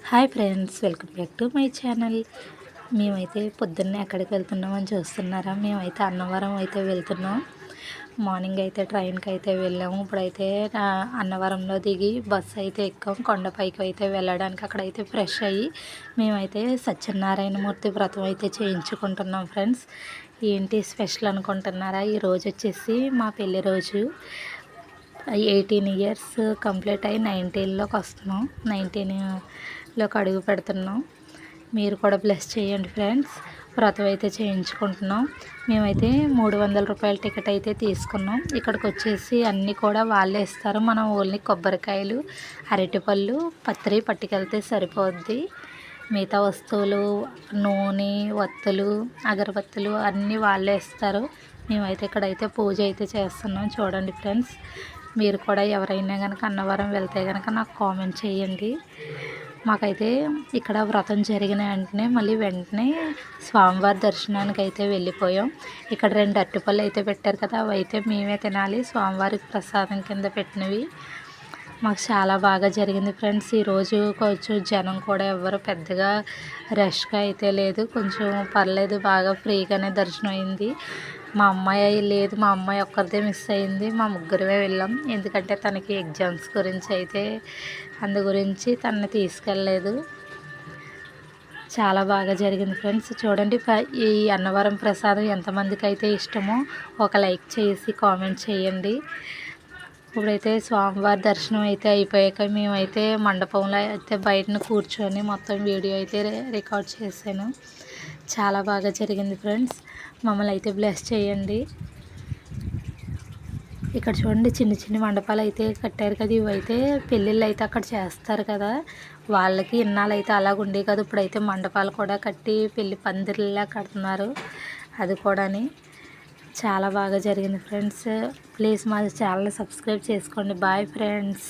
Hi friends, welcome back to my channel. మేమైతే పొద్దున్నే ఎక్కడికి వెళ్తున్నామని చూస్తున్నారా? మేమైతే అన్నవరం అయితే వెళ్తున్నాం. మార్నింగ్ అయితే ట్రైన్కి అయితే వెళ్ళాము. ఇప్పుడైతే అన్నవరంలో దిగి బస్సు అయితే ఎక్కాం. కొండపైకి అయితే వెళ్ళడానికి అక్కడైతే ఫ్రెష్ అయ్యి మేమైతే సత్యనారాయణమూర్తి వ్రతం అయితే చేయించుకుంటున్నాం ఫ్రెండ్స్. ఏంటి స్పెషల్ అనుకుంటున్నారా? ఈరోజు వచ్చేసి మా పెళ్లి రోజు. 18 ఇయర్స్ కంప్లీట్ అయ్యి 19లోకి వస్తున్నాం. 19లోకి అడుగు పెడుతున్నాం. మీరు కూడా బ్లెస్ చేయండి ఫ్రెండ్స్. వ్రతం అయితే చేయించుకుంటున్నాం. మేమైతే 300 రూపాయల టికెట్ అయితే తీసుకున్నాం. ఇక్కడికి వచ్చేసి అన్నీ కూడా వాళ్ళే ఇస్తారు. మనం ఓన్లీ కొబ్బరికాయలు, అరటిపళ్ళు, పత్రి పట్టుకెళ్తే సరిపోద్ది. మిగతా వస్తువులు, నూనె, వత్తులు, అగరబత్తులు అన్నీ వాళ్ళే ఇస్తారు. మేమైతే ఇక్కడైతే పూజ అయితే చేస్తున్నాం. చూడండి ఫ్రెండ్స్, మీరు కూడా ఎవరైనా కనుక అన్నవరం వెళ్తే కనుక నాకు కామెంట్ చేయండి. మాకైతే ఇక్కడ వ్రతం జరిగిన వెంటనే స్వామివారి దర్శనానికి అయితే వెళ్ళిపోయాం. ఇక్కడ 2 అరటిపళ్ళు అయితే పెట్టారు కదా, అవి అయితే మేమే తినాలి. స్వామివారికి ప్రసాదం కింద పెట్టినవి. మాకు చాలా బాగా జరిగింది ఫ్రెండ్స్. ఈరోజు కొంచెం జనం కూడా ఎవరు పెద్దగా రష్గా అయితే లేదు. కొంచెం పర్లేదు, బాగా ఫ్రీగానే దర్శనం అయింది. మా అమ్మాయి ఒక్కరిదే మిస్ అయింది. మా ముగ్గురమే వెళ్ళాం. ఎందుకంటే తనకి ఎగ్జామ్స్ గురించి అయితే అందు గురించి తనని తీసుకెళ్ళలేదు. చాలా బాగా జరిగింది ఫ్రెండ్స్. చూడండి, ఈ అన్నవరం ప్రసాదం ఎంతమందికి అయితే ఇష్టమో ఒక లైక్ చేసి కామెంట్ చేయండి. ఇప్పుడైతే స్వామివారి దర్శనం అయితే అయిపోయాక మేమైతే మండపంలో అయితే బయటను కూర్చొని మొత్తం వీడియో అయితే రికార్డ్ చేశాను. చాలా బాగా జరిగింది ఫ్రెండ్స్. మమ్మల్ని అయితే బ్లెస్ చేయండి. ఇక్కడ చూడండి, చిన్న చిన్న మండపాలు అయితే కట్టారు కదా. ఇవైతే పెళ్ళిళ్ళు అయితే అక్కడ చేస్తారు కదా, వాళ్ళకి ఇన్నాళ్ళు అయితే అలాగ ఉండే కదా. ఇప్పుడైతే మండపాలు కూడా కట్టి పెళ్ళి పందిరిలా కడుతున్నారు. అది కూడాని చాలా బాగా జరిగింది ఫ్రెండ్స్. ప్లీజ్ మా ఛానల్ని సబ్స్క్రైబ్ చేసుకోండి. Bye friends.